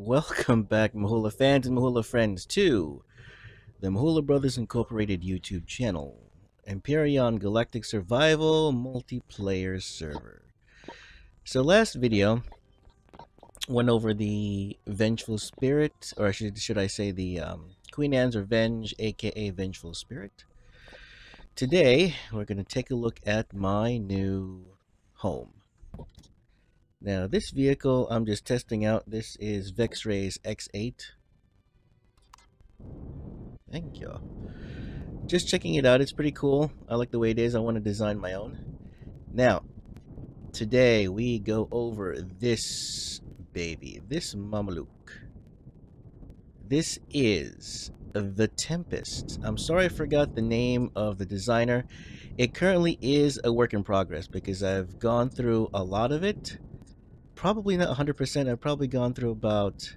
Welcome back, Mahula fans and Mahula friends, to the Mahula Brothers Incorporated YouTube channel, Empyrion Galactic Survival Multiplayer Server. So last video went over the Vengeful Spirit, or should I say the Queen Anne's Revenge, aka Vengeful Spirit. Today, we're going to take a look at my new home. Now, this vehicle I'm just testing out. This is Vexray's X8. Thank you. Just checking it out. It's pretty cool. I like the way it is. I want to design my own. Now, today we go over this baby, this Mameluke. This is the Tempest. I'm sorry I forgot the name of the designer. It currently is a work in progress because I've gone through a lot of it. Probably not 100%. I've probably gone through about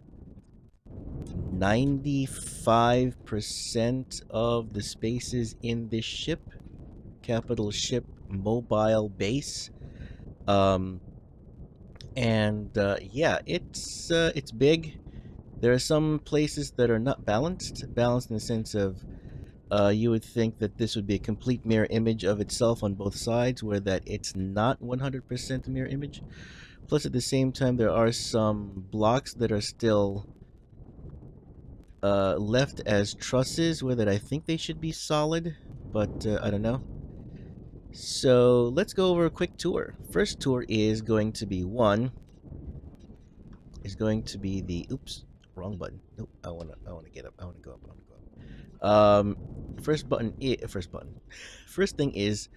95% of the spaces in this ship, capital ship mobile base. Yeah, it's big. There are some places that are not balanced in the sense of you would think that this would be a complete mirror image of itself on both sides, where that it's not 100% mirror image. Plus, at the same time, there are some blocks that are still left as trusses, where that I think they should be solid, but I don't know. So let's go over a quick tour. First tour is going to be the wrong button. Nope, I wanna get up. I wanna go up. First thing is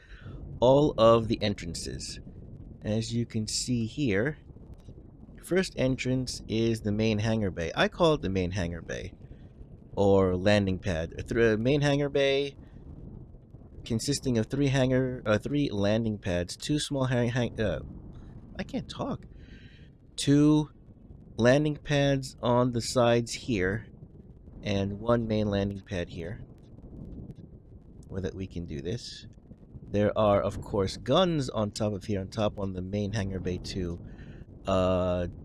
all of the entrances. As you can see here, first entrance is the main hangar bay. I call it the main hangar bay, or landing pad. Main hangar bay consisting of three landing pads, two small two landing pads on the sides here, and one main landing pad here, where that we can do this. There are, of course, guns on top of here, on the main hangar bay to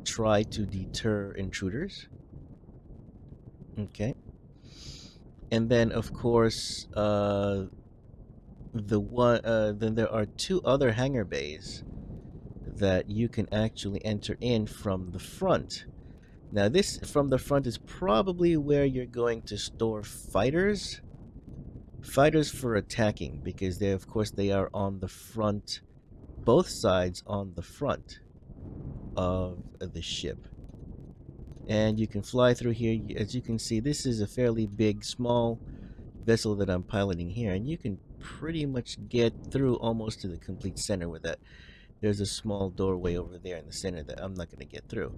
try to deter intruders. Okay. And then, of course, then there are two other hangar bays that you can actually enter in from the front. Now, this from the front is probably where you're going to store fighters for attacking, because they are on the front, both sides on the front of the ship. And you can fly through here. As you can see, this is a fairly big, small vessel that I'm piloting here, and you can pretty much get through almost to the complete center with that. There's a small doorway over there in the center that I'm not going to get through.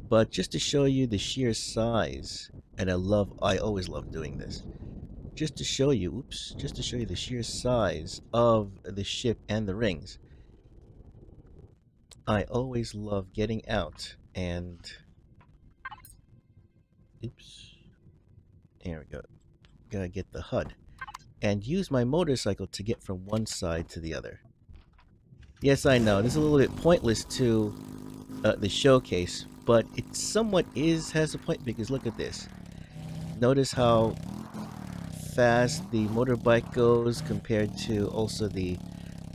But just to show you the sheer size, and I always love doing this, just to show you the sheer size of the ship and the rings. I always love getting out and there we go. Gotta get the HUD and use my motorcycle to get from one side to the other. Yes, I know, this is a little bit pointless to the showcase, but it somewhat has a point, because look at this. Notice how fast the motorbike goes compared to also the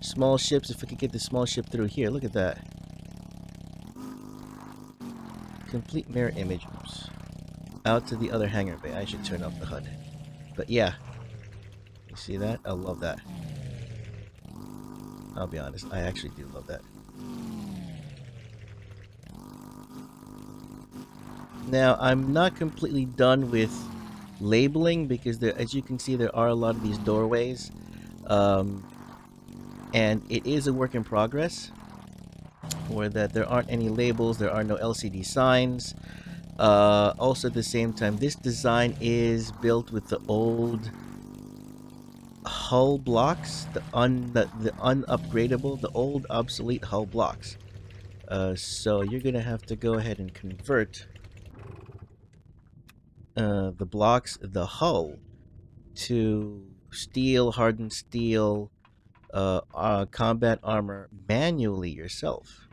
small ships. If we could get the small ship through here, look at that. Complete mirror image. Oops. Out to the other hangar bay. I should turn off the HUD. But yeah, you see that? I love that. I'll be honest, I actually do love that. Now, I'm not completely done with labeling, because as you can see, there are a lot of these doorways, and it is a work in progress, where that there aren't any labels, there are no LCD signs. Also, at the same time, this design is built with the old hull blocks, the unupgradable, the old obsolete hull blocks. So you're gonna have to go ahead and convert the blocks, the hull, to steel, hardened steel, combat armor manually yourself.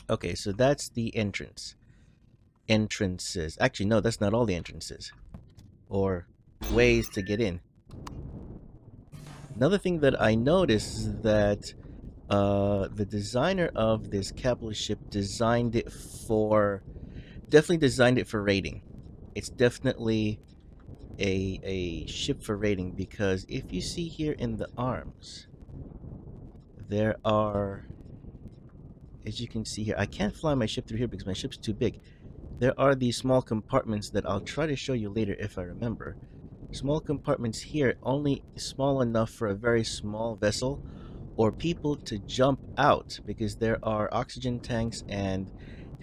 Okay, so that's the entrance. entrances. Actually, no, that's not all the entrances or ways to get in. Another thing that I noticed is that the designer of this capital ship definitely designed it for raiding. It's definitely a ship for raiding, because if you see here in the arms, there are, as you can see here, I can't fly my ship through here because my ship's too big. There are these small compartments that I'll try to show you later if I remember. Small compartments here, only small enough for a very small vessel or people to jump out, because there are oxygen tanks and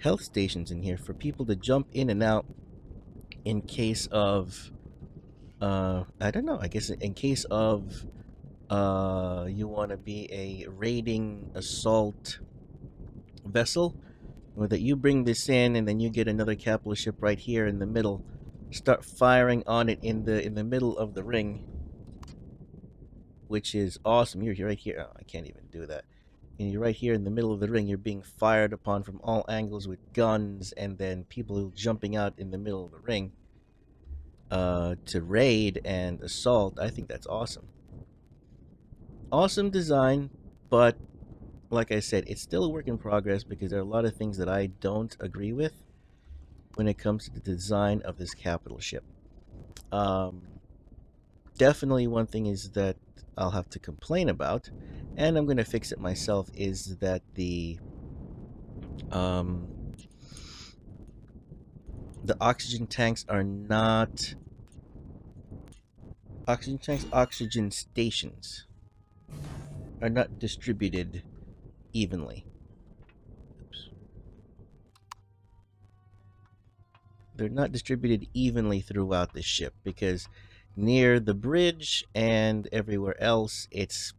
health stations in here for people to jump in and out in case of I don't know, I guess in case of you want to be a raiding assault vessel, or that you bring this in and then you get another capital ship right here in the middle, start firing on it in the middle of the ring, which is awesome. You're right here. Oh, I can't even do that. And you're right here in the middle of the ring. You're being fired upon from all angles with guns, and then people jumping out in the middle of the ring to raid and assault. I think that's awesome. Awesome design, but like I said, it's still a work in progress because there are a lot of things that I don't agree with when it comes to the design of this capital ship. Definitely one thing is that I'll have to complain about, and I'm going to fix it myself, is that um, the oxygen tanks are not oxygen tanks. Oxygen stations are not distributed evenly. Oops. They're not distributed evenly throughout the ship, because near the bridge and everywhere else, it's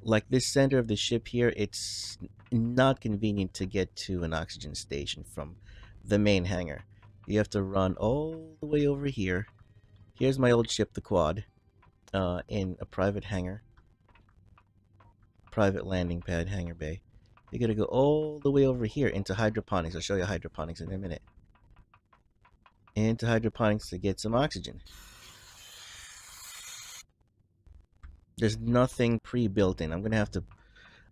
like this center of the ship here, it's not convenient to get to an oxygen station from the main hangar. You have to run all the way over here. Here's my old ship, the Quad, in a private hangar, private landing pad, Hangar Bay. You gotta go all the way over here into Hydroponics. I'll show you Hydroponics in a minute. Into Hydroponics to get some oxygen. There's nothing pre-built in.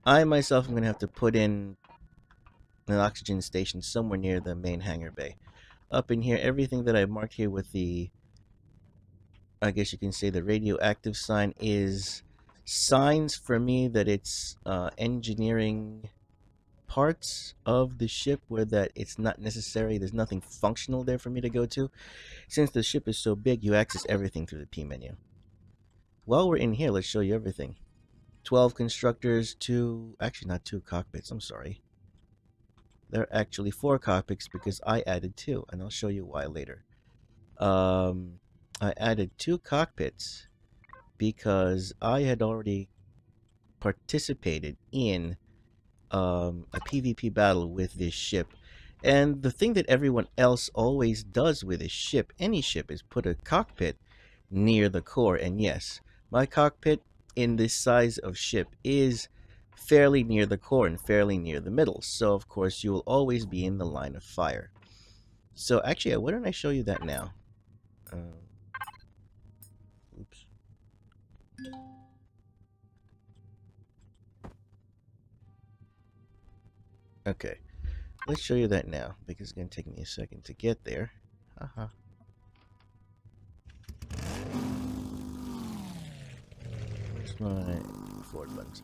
I myself am gonna have to put in an oxygen station somewhere near the main hangar bay. Up in here, everything that I've marked here with the, I guess you can say, the radioactive sign, is signs for me that it's engineering parts of the ship where that it's not necessary. There's nothing functional there for me to go to. Since the ship is so big, you access everything through the P menu. While we're in here, let's show you everything. 12 constructors, actually not 2 cockpits, I'm sorry. There are actually 4 cockpits because I added 2, and I'll show you why later. I added 2 cockpits because I had already participated in a PvP battle with this ship. And the thing that everyone else always does with a ship, any ship, is put a cockpit near the core. And yes, my cockpit in this size of ship is fairly near the core and fairly near the middle. So, of course, you will always be in the line of fire. So, actually, why don't I show you that now? Oops. Okay, let's show you that now, because it's going to take me a second to get there. Haha. Where's my forward buttons?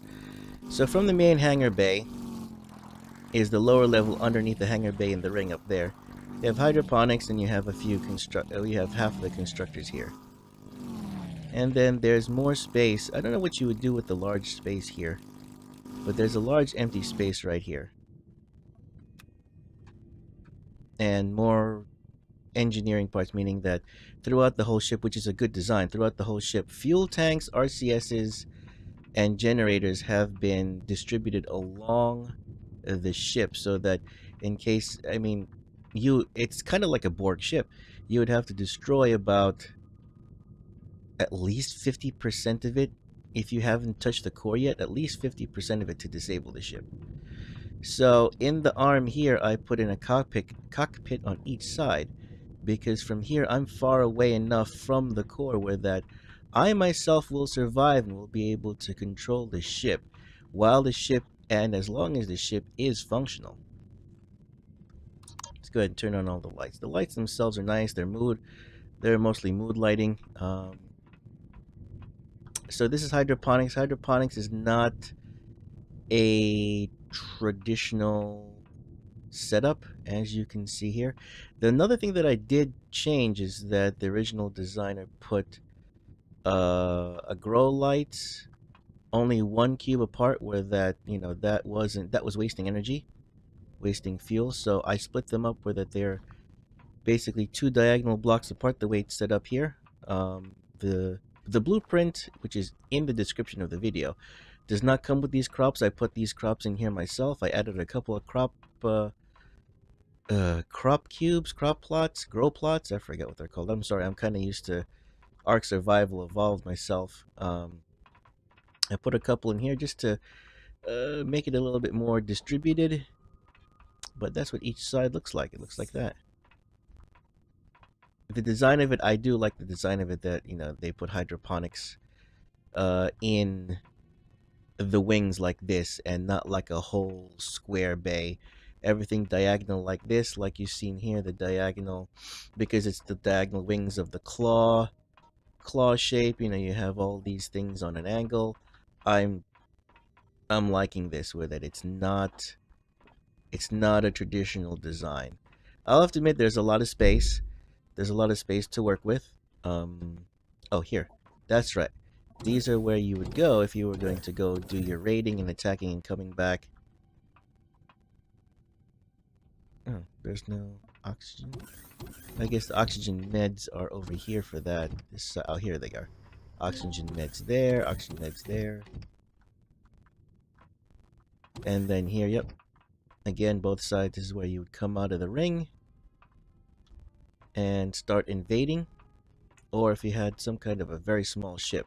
So from the main hangar bay is the lower level underneath the hangar bay in the ring up there. You have hydroponics, and you have a few you have half of the constructors here. And then there's more space. I don't know what you would do with the large space here, but there's a large empty space right here. And more engineering parts, meaning that throughout the whole ship, which is a good design, throughout the whole ship, fuel tanks, RCSs, and generators have been distributed along the ship, so that in case, I mean, it's kind of like a Borg ship. You would have to destroy about at least 50% of it if you haven't touched the core yet, at least 50% of it to disable the ship. So in the arm here, I put in a cockpit on each side, because from here I'm far away enough from the core where that I myself will survive and will be able to control the ship while the ship, and as long as the ship is functional. Let's go ahead and turn on all the lights. The lights themselves are nice. They're mostly mood lighting. So this is hydroponics. Hydroponics is not a traditional setup, as you can see here. Another thing that I did change is that the original designer put a grow light only one cube apart, where that, that was wasting energy, wasting fuel. So I split them up where that they're basically two diagonal blocks apart, the way it's set up here. The blueprint, which is in the description of the video, does not come with these crops. I put these crops in here myself. I added a couple of crop cubes, crop plots, grow plots. I forget what they're called. I'm sorry. I'm kind of used to Ark Survival Evolved myself. I put a couple in here just to make it a little bit more distributed. But that's what each side looks like. It looks like that. The design of it, I do like the design of it, that they put hydroponics in the wings like this, and not like a whole square bay. Everything diagonal like this, like you've seen here, the diagonal, because it's the diagonal wings of the claw shape. You have all these things on an angle. I'm liking this, with it. It's not a traditional design. I'll have to admit, there's a lot of space. There's a lot of space to work with. Oh, here. That's right. These are where you would go if you were going to go do your raiding and attacking and coming back. Oh, there's no oxygen. I guess the oxygen meds are over here for that. Oh, here they are. Oxygen meds there, oxygen meds there. And then here, yep. Again, both sides, this is where you would come out of the ring and start invading. Or if you had some kind of a very small ship,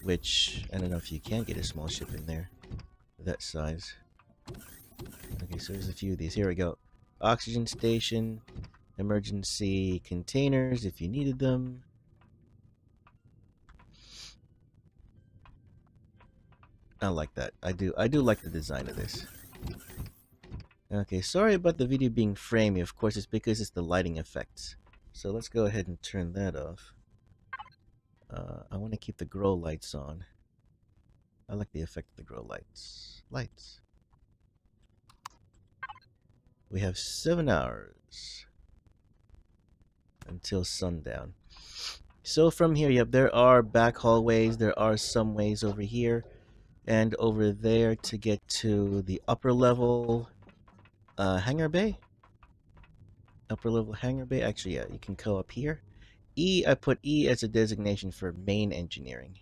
which I don't know if you can get a small ship in there that size. Okay, so there's a few of these. Here we go. Oxygen station, emergency containers if you needed them. I like that. I do like the design of this. Okay, sorry about the video being framey. Of course, it's because it's the lighting effects. So let's go ahead and turn that off. I want to keep the grow lights on. I like the effect of the grow lights. Lights. We have 7 hours until sundown. So from here, yep, there are back hallways. There are some ways over here and over there to get to the upper level hangar bay. Upper level hangar bay. Actually, yeah, you can go up here. E, I put E as a designation for main engineering.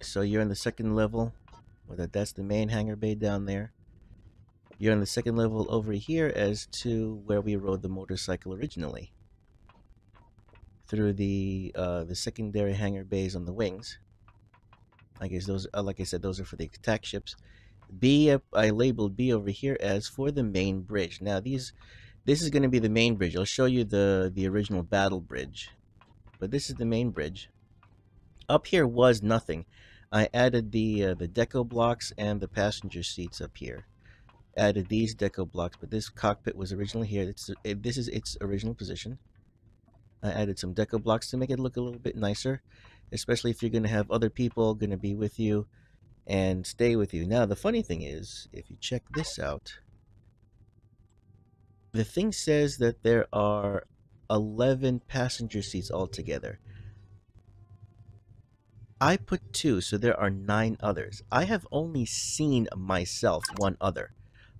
So you're on the second level. Well, that's the main hangar bay down there. You're on the second level over here as to where we rode the motorcycle originally. Through the secondary hangar bays on the wings. I guess those, like I said, those are for the attack ships. B, I labeled B over here as for the main bridge. Now this is going to be the main bridge. I'll show you the original battle bridge, but this is the main bridge. Up here was nothing. I added the deco blocks and the passenger seats up here. Added these deco blocks, but this cockpit was originally here. This is its original position. I added some deco blocks to make it look a little bit nicer, especially if you're going to have other people going to be with you and stay with you. Now, the funny thing is, if you check this out, the thing says that there are 11 passenger seats altogether. I put 2, so there are 9 others. I have only seen myself one other.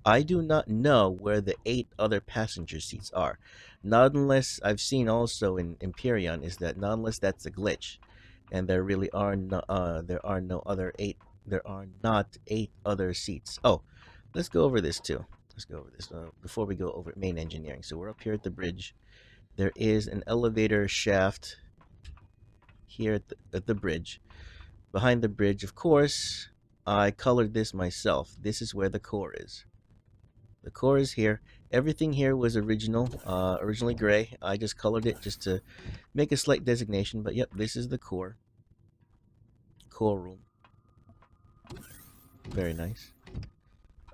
I do not know where the 8 other passenger seats are. Not unless I've seen also in Empyrion is that not unless that's a glitch, and there really are no other 8. There are not 8 other seats. Oh, let's go over this too. Let's go over this before we go over main engineering. So we're up here at the bridge. There is an elevator shaft here at the bridge. Behind the bridge, of course, I colored this myself. This is where the core is. The core is here. Everything here was originally gray. I just colored it just to make a slight designation. But yep, this is the core. Core room. Very nice.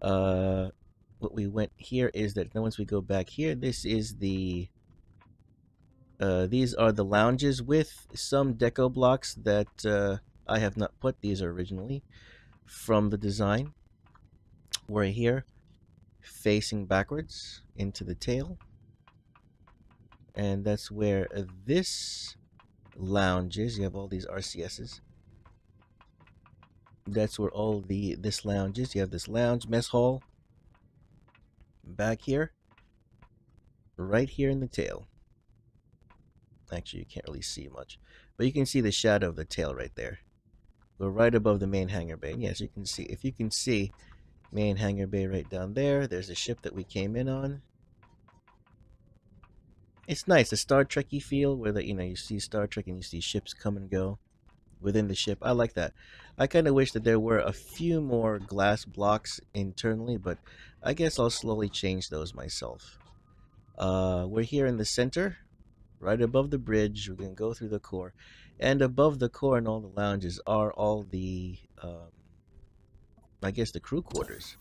What we went here is that now once we go back here, this is the these are the lounges with some deco blocks that I have not put. These are originally from the design. We're here facing backwards into the tail, and that's where this lounge is. You have all these RCSs. That's where all this lounge is. You have this lounge, mess hall, back here, right here in the tail. Actually, you can't really see much, but you can see the shadow of the tail right there. We're right above the main hangar bay. And yes, you can see, if you can see main hangar bay right down there, there's a ship that we came in on. It's nice, a Star Trek-y feel where you see Star Trek and you see ships come and go within the ship. I like that. I kind of wish that there were a few more glass blocks internally, but I guess I'll slowly change those myself. We're here in the center, right above the bridge. We're going to go through the core. And above the core and all the lounges are all the, I guess, the crew quarters.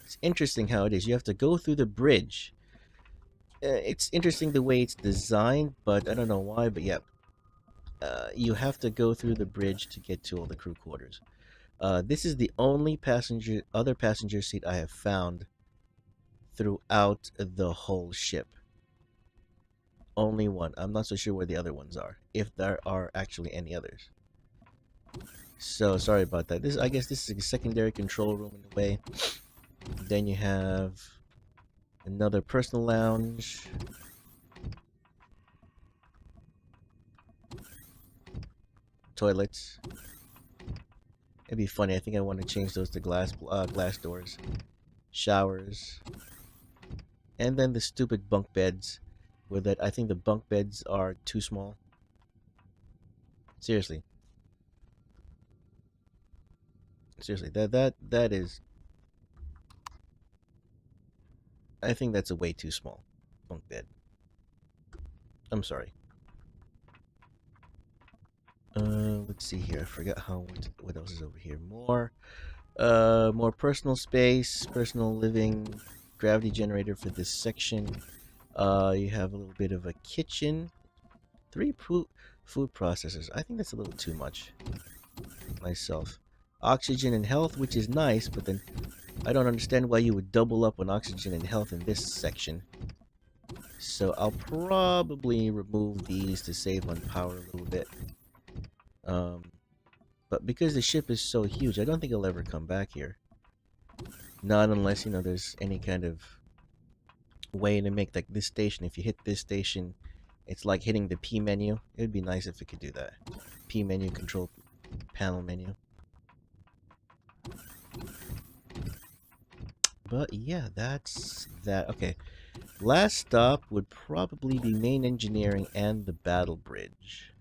It's interesting how it is. You have to go through the bridge. It's interesting the way it's designed, but I don't know why, but yeah. You have to go through the bridge to get to all the crew quarters. This is the only other passenger seat I have found throughout the whole ship. Only one. I'm not so sure where the other ones are, if there are actually any others. So sorry about that. I guess this is a secondary control room in a way. Then you have another personal lounge. Toilets. It'd be funny. I think I want to change those to glass doors. Showers. And then the stupid bunk beds. I think the bunk beds are too small. Seriously. Seriously, that is. I think that's a way too small bunk bed. I'm sorry. Let's see here. I forgot what else is over here. More personal space, personal living, gravity generator for this section. You have a little bit of a kitchen, 3 food processors. I think that's a little too much myself. Oxygen and health, which is nice, but then I don't understand why you would double up on oxygen and health in this section. So I'll probably remove these to save on power a little bit. But because the ship is so huge, I don't think I'll ever come back here. Not unless, there's any kind of way to make this station, if you hit this station, it's like hitting the P menu. It would be nice if it could do that. P menu, control panel menu. But yeah, that's that. Okay. Last stop would probably be main engineering and the battle bridge.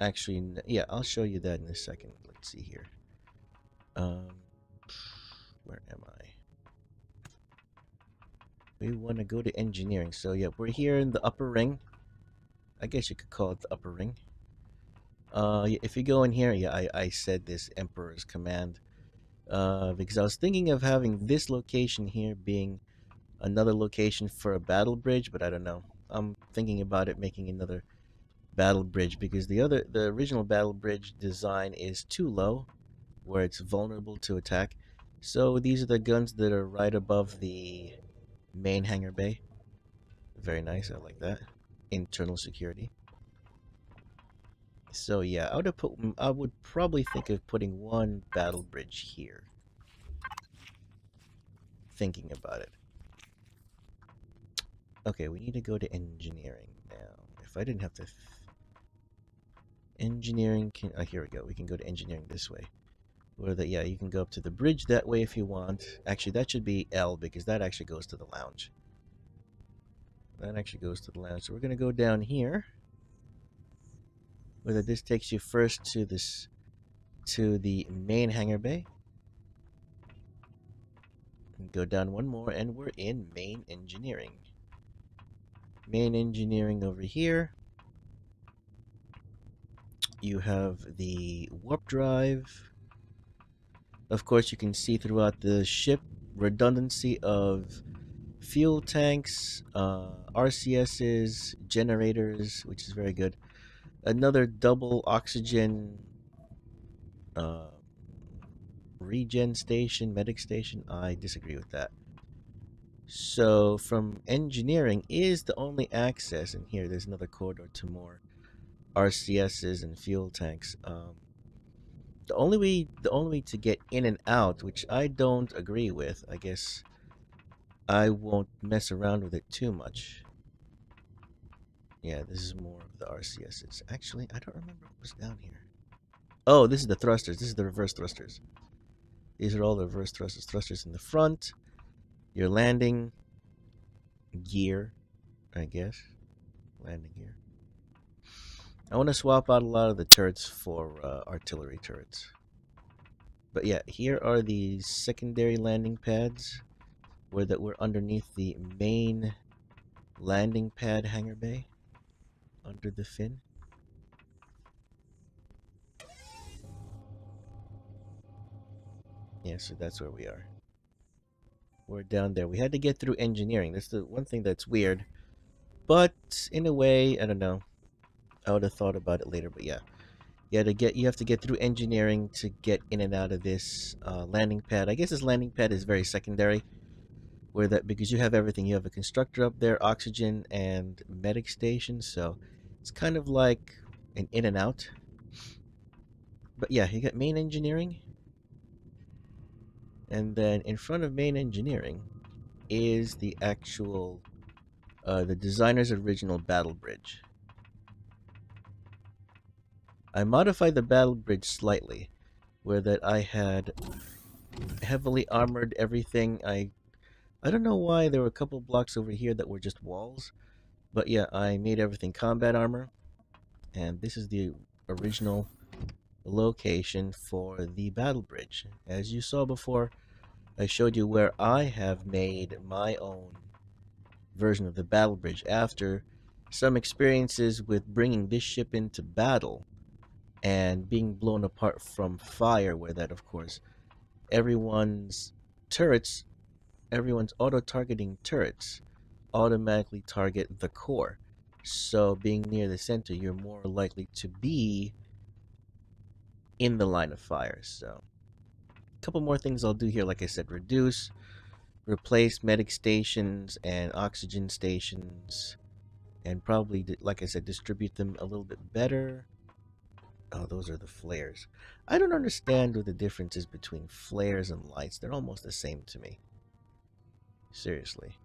Actually, yeah, I'll show you that in a second. Let's see here. Where am I? We want to go to engineering. So yeah, we're here in the upper ring. I guess you could call it the upper ring. If you go in here, yeah, I said this Emperor's Command. Because I was thinking of having this location here being another location for a battle bridge, but I don't know. I'm thinking about it making another battle bridge because the original battle bridge design is too low, where it's vulnerable to attack. So these are the guns that are right above the main hangar bay. Very nice, I like that. Internal security. So yeah, I would probably think of putting one battle bridge here. Thinking about it. Okay, we need to go to engineering now. If I didn't have to... Engineering can... Oh, here we go. We can go to engineering this way. Yeah, you can go up to the bridge that way if you want. Actually, that should be L because that actually goes to the lounge. That actually goes to the lounge. So we're going to go down here. Whether this takes you first to the main hangar bay. And go down one more, and we're in main engineering. Main engineering over here. You have the warp drive. Of course, you can see throughout the ship redundancy of fuel tanks, RCSs, generators, which is very good. Another double oxygen uh, regen station, medic station. I disagree with that. So from engineering is the only access, and here there's another corridor to more RCSs and fuel tanks. The only way to get in and out, which I don't agree with, I guess I won't mess around with it too much. Yeah, this is more of the RCSs. Actually, I don't remember what was down here. Oh, this is the thrusters. This is the reverse thrusters. These are all the reverse thrusters. Thrusters in the front. Your landing gear, I guess. Landing gear. I want to swap out a lot of the turrets for artillery turrets. But yeah, here are the secondary landing pads where that we're underneath the main landing pad hangar bay under the fin. Yeah, so that's where we are. We're down there. We had to get through engineering. That's the one thing that's weird. But in a way, I don't know. I would have thought about it later, but yeah. You have to get through engineering to get in and out of this landing pad. I guess this landing pad is very secondary, where that because you have everything. You have a constructor up there, oxygen, and medic station. So it's kind of like an in and out. But yeah, you got main engineering, and then in front of main engineering is the actual the designer's original battle bridge. I modified the battle bridge slightly, where that I had heavily armored everything. I don't know why there were a couple blocks over here that were just walls, but yeah, I made everything combat armor, and this is the original location for the battle bridge. As you saw before, I showed you where I have made my own version of the battle bridge after some experiences with bringing this ship into battle and being blown apart from fire, where that, of course, everyone's turrets, everyone's auto-targeting turrets automatically target the core. So being near the center, you're more likely to be in the line of fire. So a couple more things I'll do here. Like I said, replace medic stations and oxygen stations, and probably, like I said, distribute them a little bit better. Oh, those are the flares. I don't understand what the difference is between flares and lights. They're almost the same to me. Seriously.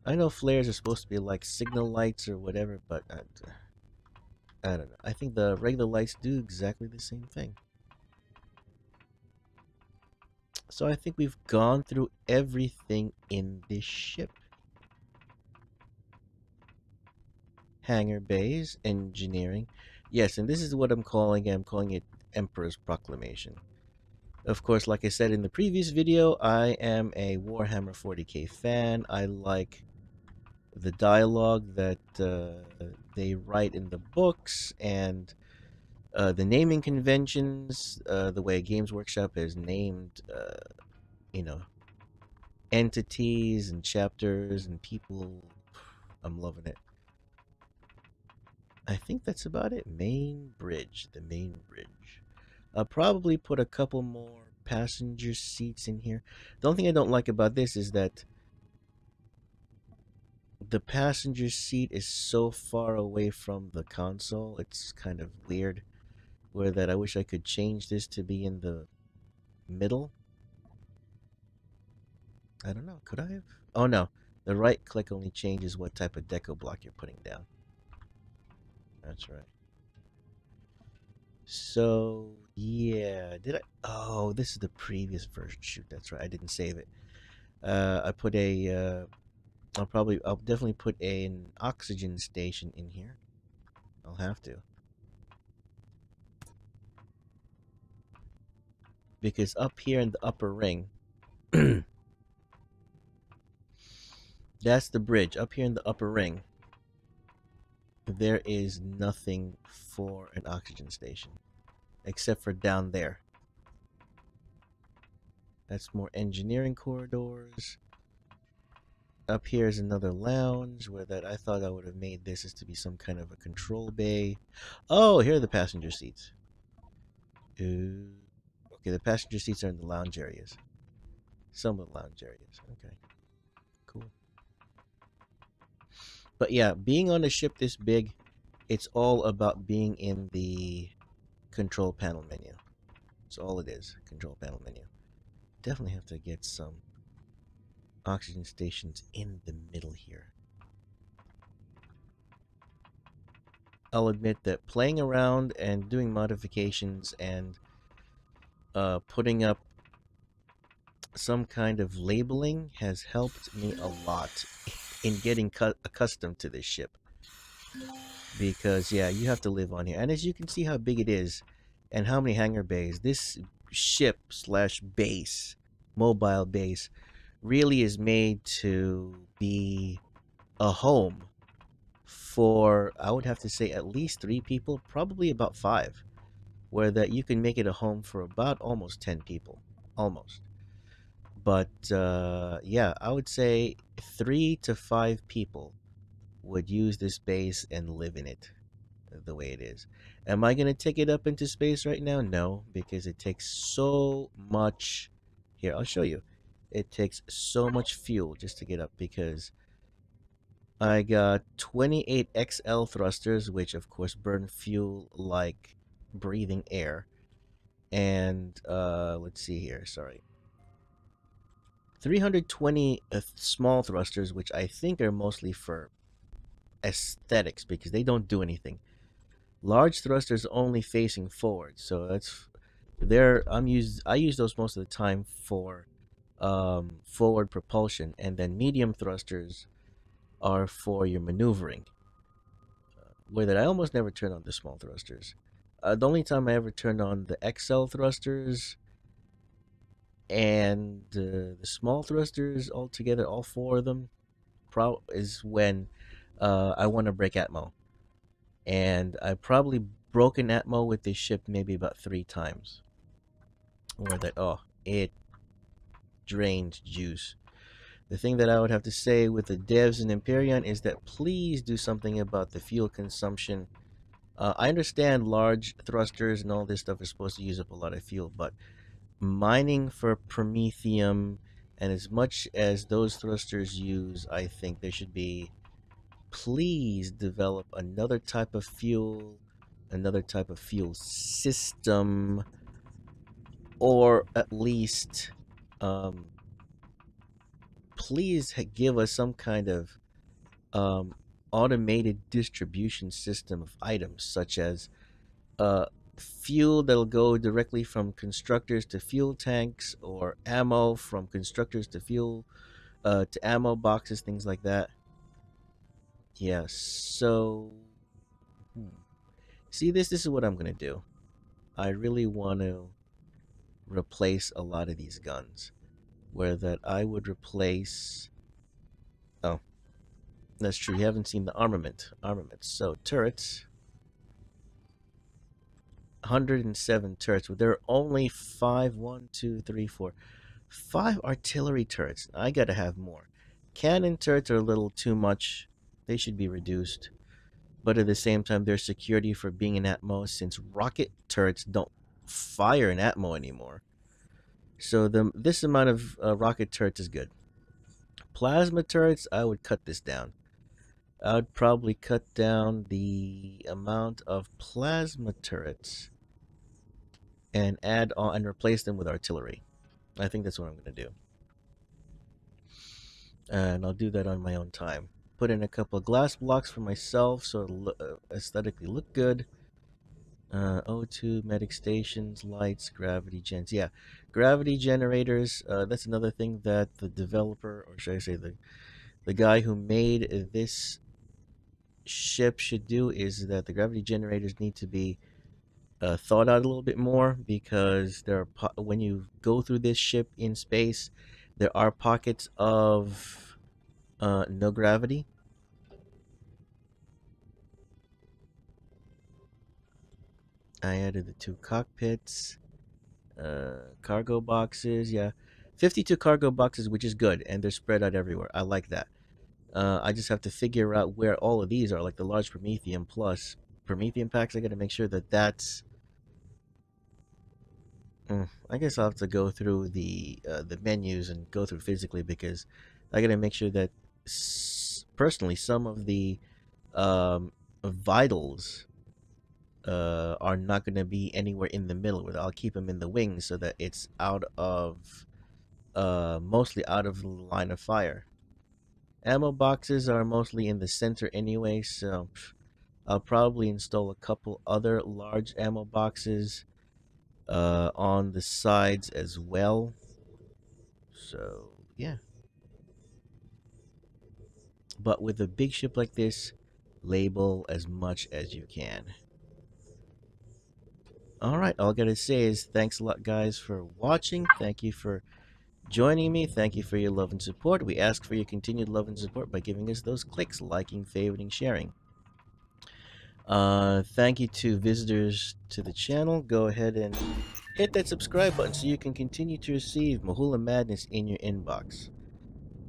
I know flares are supposed to be like signal lights or whatever, but I don't know. I think the regular lights do exactly the same thing. So I think we've gone through everything in this ship. Hangar bays, engineering. Yes, and this is what I'm calling it. I'm calling it Emperor's Proclamation. Of course, like I said in the previous video, I am a Warhammer 40k fan. I like the dialogue that they write in the books, and the naming conventions, the way Games Workshop has named, you know, entities and chapters and people. I'm loving it. I think that's about it. Main bridge, the main bridge. I'll probably put a couple more passenger seats in here. The only thing I don't like about this is that the passenger seat is so far away from the console. It's kind of weird. Where that I wish I could change this to be in the middle. I don't know. Could I have? Oh no. The right click only changes what type of deco block you're putting down. That's right. So, yeah. Did I? Oh, this is the previous version. Shoot, that's right. I didn't save it. I put a I'll definitely put an oxygen station in here. I'll have to. Because up here in the upper ring, that's the bridge. Up here in the upper ring, there is nothing for an oxygen station. Except for down there. That's more engineering corridors. Up here is another lounge where that I thought I would have made this as to be some kind of a control bay. Oh, here are the passenger seats. Ooh. Okay, the passenger seats are in the lounge areas. Some of the lounge areas. Okay, cool. But yeah, being on a ship this big, it's all about being in the control panel menu. That's all it is, control panel menu. Definitely have to get some oxygen stations in the middle here. I'll admit that playing around and doing modifications and putting up some kind of labeling has helped me a lot in getting accustomed to this ship. Because, yeah, you have to live on here. And as you can see how big it is and how many hangar bays, this ship slash base, mobile base, really is made to be a home for, I would have to say, at least 3 people, probably about 5, where that you can make it a home for about almost 10 people, almost. But yeah, I would say 3 to 5 people would use this base and live in it the way it is. Am I going to take it up into space right now? No, because it takes so much. Here, I'll show you. It takes so much fuel just to get up because I got 28 XL thrusters, which of course burn fuel like breathing air. And let's see here, sorry. 320 small thrusters, which I think are mostly for aesthetics because they don't do anything. Large thrusters only facing forward, so that's there. I use those most of the time for forward propulsion, and then medium thrusters are for your maneuvering. Where that I almost never turn on the small thrusters. The only time I ever turned on the XL thrusters and the small thrusters altogether, all 4 of them, is when I want to break atmo. And I probably broken atmo with this ship maybe about 3 times. Where that, oh, it drained juice. The thing that I would have to say with the devs in Empyrion is that please do something about the fuel consumption. I understand large thrusters and all this stuff is supposed to use up a lot of fuel, but mining for promethium and as much as those thrusters use, I think there should be, please develop another type of fuel, another type of fuel system, or at least please give us some kind of automated distribution system of items, such as fuel that'll go directly from constructors to fuel tanks, or ammo from constructors to fuel to ammo boxes, things like that. Yeah, so see, this is what I'm gonna do. I really want to replace a lot of these guns, where that I would replace. Oh, that's true. You haven't seen the armament. So turrets. 107 turrets. But there are only 5. 1, 2, 3, 4. 5 artillery turrets. I gotta have more. Cannon turrets are a little too much. They should be reduced. But at the same time, there's security for being in Atmo, since rocket turrets don't fire in Atmo anymore. So this amount of rocket turrets is good. Plasma turrets, I would cut this down. I would probably cut down the amount of plasma turrets and add on and replace them with artillery. I think that's what I'm going to do. And I'll do that on my own time. Put in a couple of glass blocks for myself so it'll aesthetically look good. O2, medic stations, lights, gravity gens. Yeah, gravity generators. That's another thing that the developer, or should I say the guy who made this ship should do is that the gravity generators need to be thought out a little bit more, because when you go through this ship in space, there are pockets of no gravity. I added the 2 cockpits, cargo boxes. Yeah, 52 cargo boxes, which is good, and they're spread out everywhere. I like that. I just have to figure out where all of these are, like the large Promethean plus Promethean packs. I got to make sure that that's. I guess I'll have to go through the menus and go through physically, because I got to make sure that personally some of the um, vitals are not going to be anywhere in the middle. I'll keep them in the wings so that it's out of mostly out of the line of fire. Ammo boxes are mostly in the center anyway, so I'll probably install a couple other large ammo boxes on the sides as well. So yeah, but with a big ship like this, label as much as you can. All right, all I gotta say is thanks a lot, guys, for watching. Thank you for joining me. Thank you for your love and support. We ask for your continued love and support by giving us those clicks, liking, favoriting, sharing. Thank you to visitors to the channel. Go ahead and hit that subscribe button so you can continue to receive Mahula Madness in your inbox.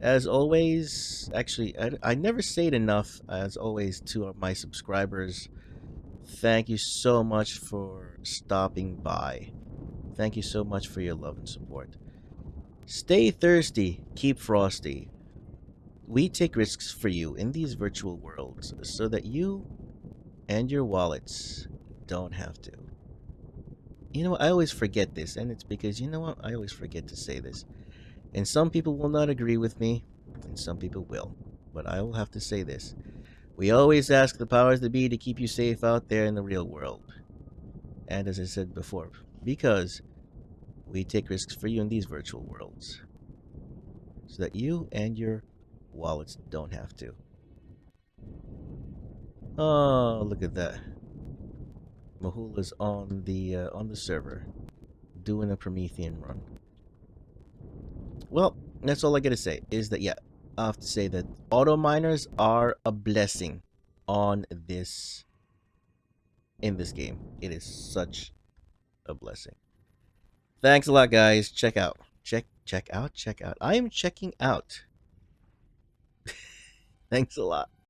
As always, actually, I never say it enough, as always, to my subscribers. Thank you so much for stopping by. Thank you so much for your love and support. Stay thirsty, keep frosty. We take risks for you in these virtual worlds so that you and your wallets don't have to. You know, I always forget this, and it's because, you know what, I always forget to say this. And some people will not agree with me, and some people will. But I will have to say this. We always ask the powers that be to keep you safe out there in the real world. And as I said before, because we take risks for you in these virtual worlds, so that you and your wallets don't have to. Oh, look at that. Mahula's on the server, doing a Promethean run. Well, that's all I gotta say. Is that, yeah, I have to say that auto miners are a blessing on this in this game. It is such a blessing. Thanks a lot, guys. Check out. Check out. I am checking out. Thanks a lot.